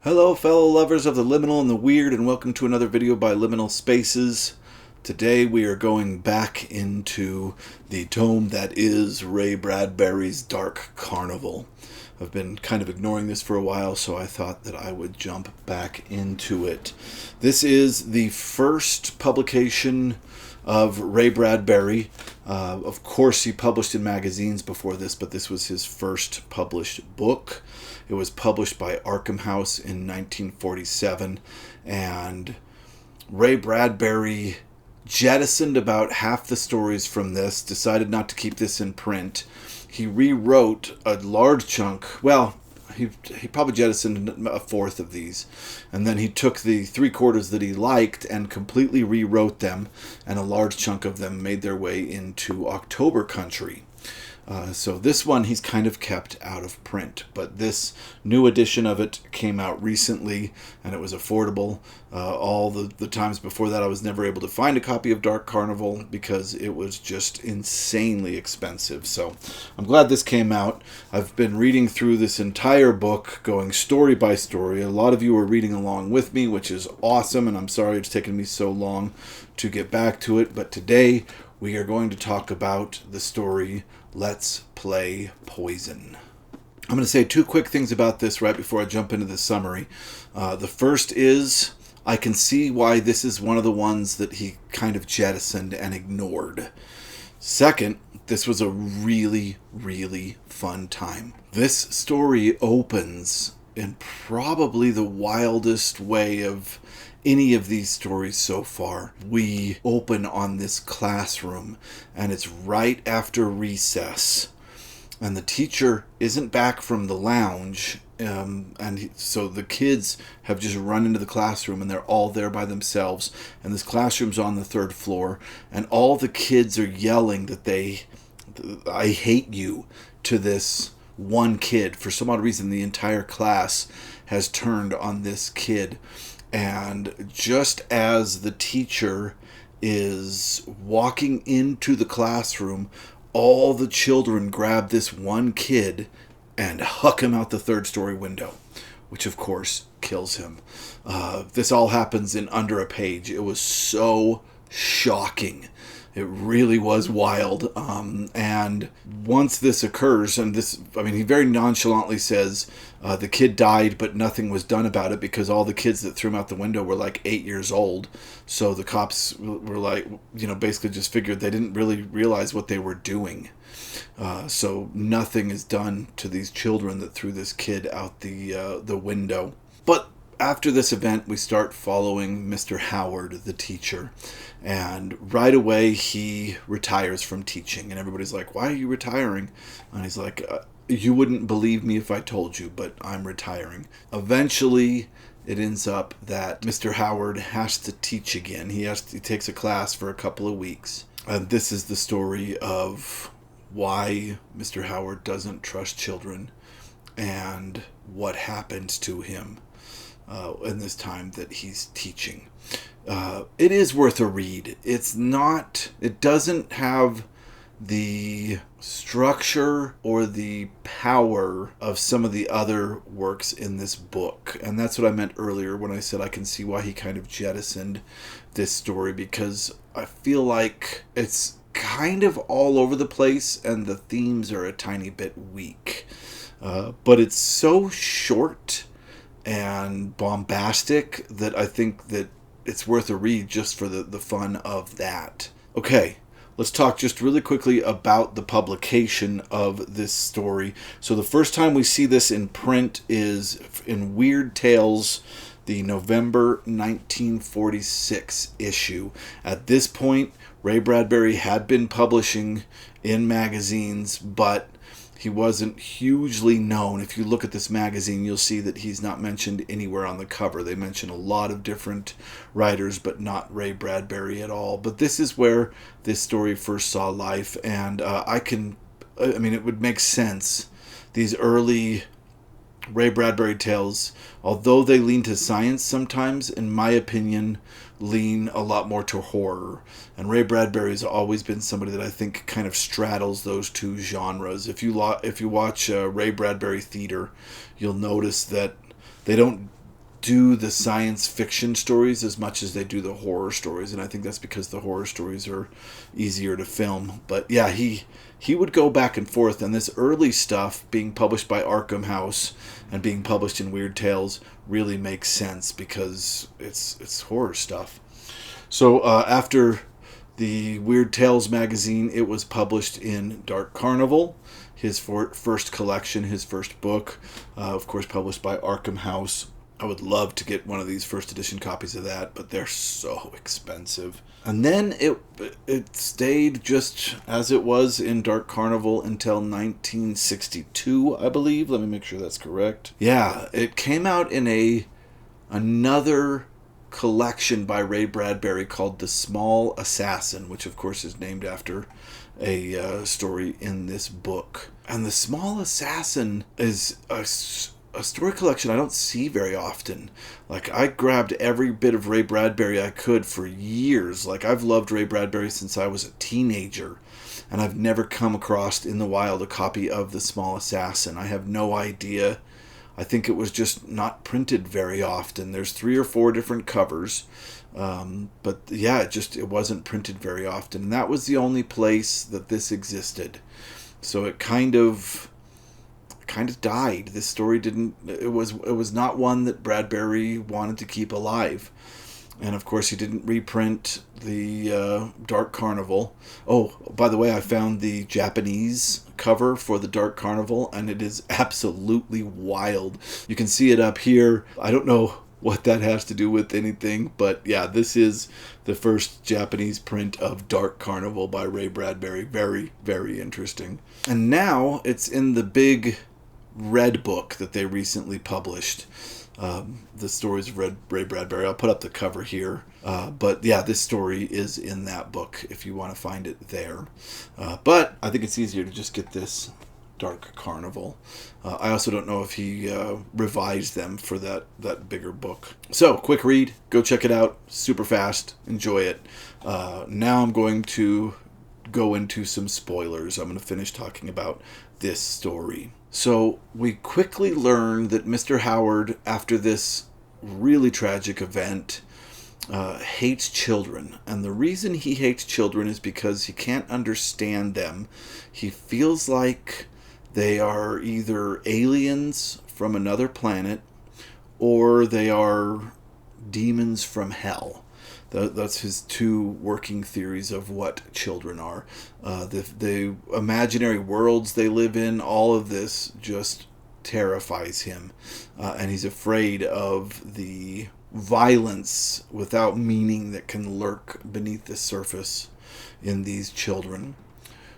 Hello fellow lovers of the liminal and the weird, and welcome to another video by Liminal Spaces. Today we are going back into the tome that is Ray Bradbury's Dark Carnival. I've been kind of ignoring this for a while, so I thought that I would jump back into it. This is the first publication of Ray Bradbury. Of course, he published in magazines before this, but this was his first published book. It was published by Arkham House in 1947, and Ray Bradbury jettisoned about half the stories from this, decided not to keep this in print. He rewrote a large chunk. Well, he probably jettisoned a fourth of these, and then he took the 3/4 that he liked and completely rewrote them, and a large chunk of them made their way into October Country. So this one he's kind of kept out of print, but this new edition of it came out recently, and it was affordable. All the times before that I was never able to find a copy of Dark Carnival because it was just insanely expensive. So I'm glad this came out. I've been reading through this entire book, going story by story. A lot of you are reading along with me, which is awesome, and I'm sorry it's taken me so long to get back to it, but today we are going to talk about the story Let's Play Poison. I'm going to say two quick things about this right before I jump into the summary. The first is, I can see why this is one of the ones that he kind of jettisoned and ignored. Second, this was a really, really fun time. This story opens in probably the wildest way of any of these stories so far. We open on this classroom, and it's right after recess, and the teacher isn't back from the lounge, so the kids have just run into the classroom, and they're all there by themselves, and this classroom's on the 3rd floor, and all the kids are yelling that I hate you to this one kid. For some odd reason, the entire class has turned on this kid. And just as the teacher is walking into the classroom, all the children grab this one kid and huck him out the 3rd-story window, which of course kills him. This all happens in under a page. It was so shocking. It really was wild. And once this occurs, and he very nonchalantly says the kid died, but nothing was done about it because all the kids that threw him out the window were like 8 years old. So the cops were like, basically just figured they didn't really realize what they were doing. So nothing is done to these children that threw this kid out the window. But after this event, we start following Mr. Howard, the teacher, and right away he retires from teaching, and everybody's like, "Why are you retiring?" And he's like, "You wouldn't believe me if I told you, but I'm retiring." Eventually, it ends up that Mr. Howard has to teach again. He takes a class for a couple of weeks, and this is the story of why Mr. Howard doesn't trust children and what happens to him in this time that he's teaching. It is worth a read. It doesn't have the structure or the power of some of the other works in this book. And that's what I meant earlier when I said I can see why he kind of jettisoned this story, because I feel like it's kind of all over the place and the themes are a tiny bit weak. But it's so short and bombastic that I think that it's worth a read just for the fun of that. Okay, let's talk just really quickly about the publication of this story. So the first time we see this in print is in Weird Tales, the November 1946 issue. At this point, Ray Bradbury had been publishing in magazines, but he wasn't hugely known. If you look at this magazine, you'll see that he's not mentioned anywhere on the cover. They mention a lot of different writers, but not Ray Bradbury at all. But this is where this story first saw life, and it would make sense. These early Ray Bradbury tales, although they lean to science sometimes, in my opinion, lean a lot more to horror. And Ray Bradbury has always been somebody that I think kind of straddles those two genres. If you watch Ray Bradbury theater, you'll notice that they don't do the science fiction stories as much as they do the horror stories, and I think that's because the horror stories are easier to film. But yeah, he would go back and forth, and this early stuff being published by Arkham House and being published in Weird Tales really makes sense because it's horror stuff. So after the Weird Tales magazine, it was published in Dark Carnival, his first collection, his first book, of course published by Arkham House. I would love to get one of these first edition copies of that, but they're so expensive. And then it stayed just as it was in Dark Carnival until 1962, I believe. Let me make sure that's correct. Yeah, it came out in another collection by Ray Bradbury called The Small Assassin, which of course is named after a story in this book. And The Small Assassin is a story collection I don't see very often. Like, I grabbed every bit of Ray Bradbury I could for years. Like, I've loved Ray Bradbury since I was a teenager, and I've never come across in the wild a copy of The Small Assassin. I have no idea. I think it was just not printed very often. There's 3 or 4 different covers, but yeah, it wasn't printed very often, and that was the only place that this existed. So it kind of died. This story it was not one that Bradbury wanted to keep alive. And of course he didn't reprint the Dark Carnival. Oh, by the way, I found the Japanese cover for the Dark Carnival, and it is absolutely wild. You can see it up here. I don't know what that has to do with anything, but yeah, this is the first Japanese print of Dark Carnival by Ray Bradbury. Very, very interesting. And now it's in the big red book that they recently published. The stories of Ray Bradbury. I'll put up the cover here. But yeah, this story is in that book if you want to find it there. But I think it's easier to just get this Dark Carnival. I also don't know if he revised them for that bigger book. So, quick read. Go check it out. Super fast. Enjoy it. Now I'm going to go into some spoilers. I'm going to finish talking about this story. So we quickly learn that Mr. Howard, after this really tragic event, hates children. And the reason he hates children is because he can't understand them. He feels like they are either aliens from another planet or they are demons from hell. That's his 2 working theories of what children are. The imaginary worlds they live in, all of this just terrifies him. And he's afraid of the violence without meaning that can lurk beneath the surface in these children.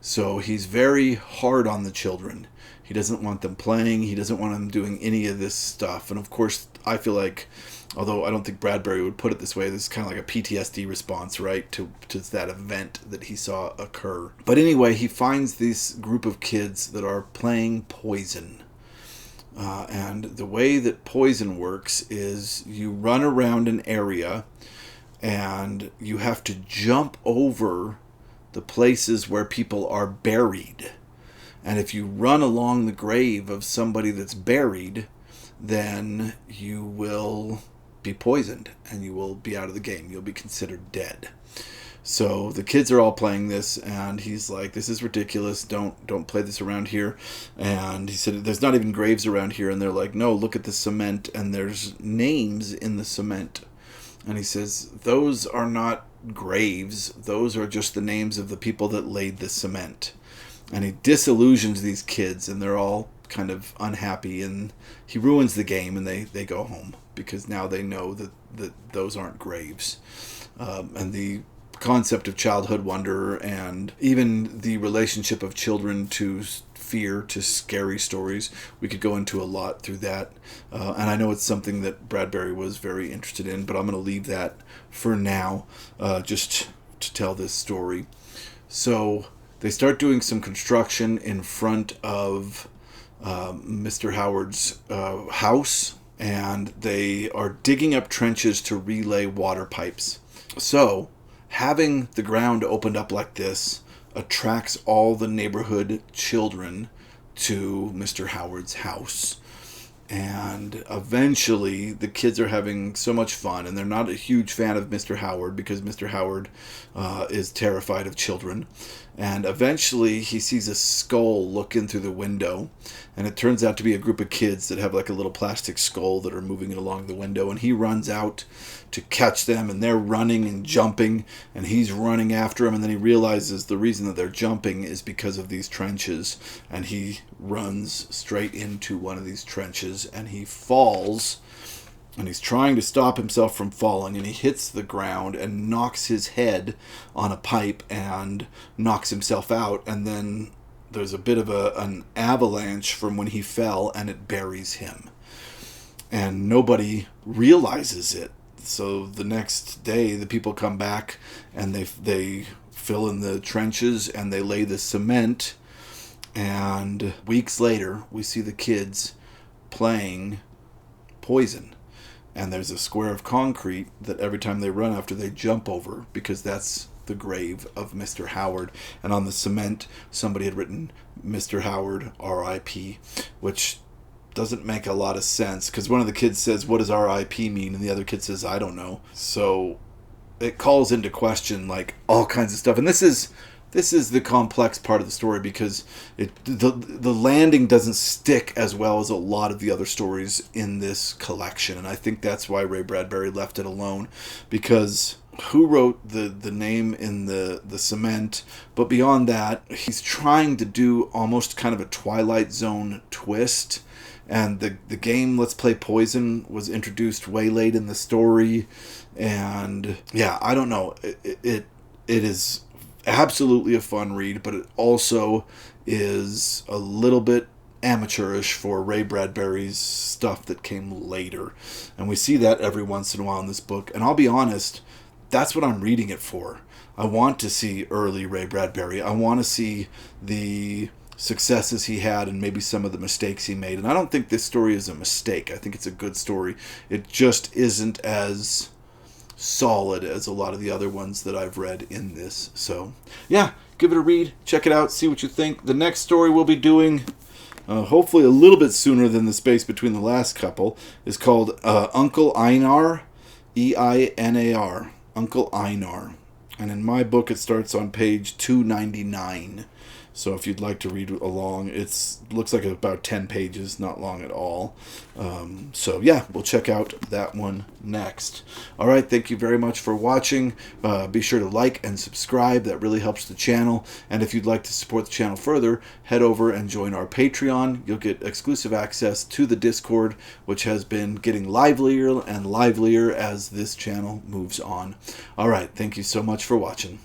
So he's very hard on the children. He doesn't want them playing. He doesn't want them doing any of this stuff. And of course, I feel like, although I don't think Bradbury would put it this way, this is kind of like a PTSD response, right, to that event that he saw occur. But anyway, he finds this group of kids that are playing poison. And the way that poison works is you run around an area and you have to jump over the places where people are buried. And if you run along the grave of somebody that's buried, then you will be poisoned and you will be out of the game. You'll be considered dead. So the kids are all playing this, and he's like, this is ridiculous. Don't play this around here. And he said, there's not even graves around here. And they're like, no, look at the cement, and there's names in the cement. And he says, those are not graves. Those are just the names of the people that laid the cement. And he disillusions these kids, and they're all kind of unhappy, and he ruins the game, and they go home because now they know that those aren't graves. And the concept of childhood wonder and even the relationship of children to fear, to scary stories, we could go into a lot through that. And I know it's something that Bradbury was very interested in, but I'm going to leave that for now, just to tell this story. So they start doing some construction in front of Mr. Howard's house, and they are digging up trenches to relay water pipes. So having the ground opened up like this attracts all the neighborhood children to Mr. Howard's house. And eventually, the kids are having so much fun, and they're not a huge fan of Mr. Howard because Mr. Howard is terrified of children. And eventually, he sees a skull look in through the window, and it turns out to be a group of kids that have like a little plastic skull that are moving it along the window. And he runs out to catch them, and they're running and jumping, and he's running after them. And then he realizes the reason that they're jumping is because of these trenches, and he runs straight into one of these trenches, and he falls, and he's trying to stop himself from falling, and he hits the ground and knocks his head on a pipe and knocks himself out. And then there's a bit of an avalanche from when he fell, and it buries him, and nobody realizes it. So the next day, the people come back, and they fill in the trenches, and they lay the cement. And weeks later, we see the kids playing Poison. And there's a square of concrete that every time they run after, they jump over, because that's the grave of Mr. Howard. And on the cement, somebody had written Mr. Howard, R.I.P., which doesn't make a lot of sense, because one of the kids says, "What does R.I.P. mean?" And the other kid says, "I don't know." So it calls into question like all kinds of stuff. And this is the complex part of the story, because the landing doesn't stick as well as a lot of the other stories in this collection. And I think that's why Ray Bradbury left it alone, because who wrote the name in the cement? But beyond that, he's trying to do almost kind of a Twilight Zone twist. And the game Let's Play Poison was introduced way late in the story. And yeah, I don't know. It is absolutely a fun read, but it also is a little bit amateurish for Ray Bradbury's stuff that came later. And we see that every once in a while in this book. And I'll be honest, that's what I'm reading it for. I want to see early Ray Bradbury. I want to see the successes he had and maybe some of the mistakes he made. And I don't think this story is a mistake. I think it's a good story. It just isn't as solid as a lot of the other ones that I've read in this. So yeah, give it a read, check it out, see what you think. The next story we'll be doing, hopefully a little bit sooner than the space between the last couple, is called Uncle Einar, E-I-N-A-R, Uncle Einar. And in my book it starts on page 299. So if you'd like to read along, it looks like about 10 pages, not long at all. So yeah, we'll check out that one next. All right, thank you very much for watching. Be sure to like and subscribe. That really helps the channel. And if you'd like to support the channel further, head over and join our Patreon. You'll get exclusive access to the Discord, which has been getting livelier and livelier as this channel moves on. All right, thank you so much for watching.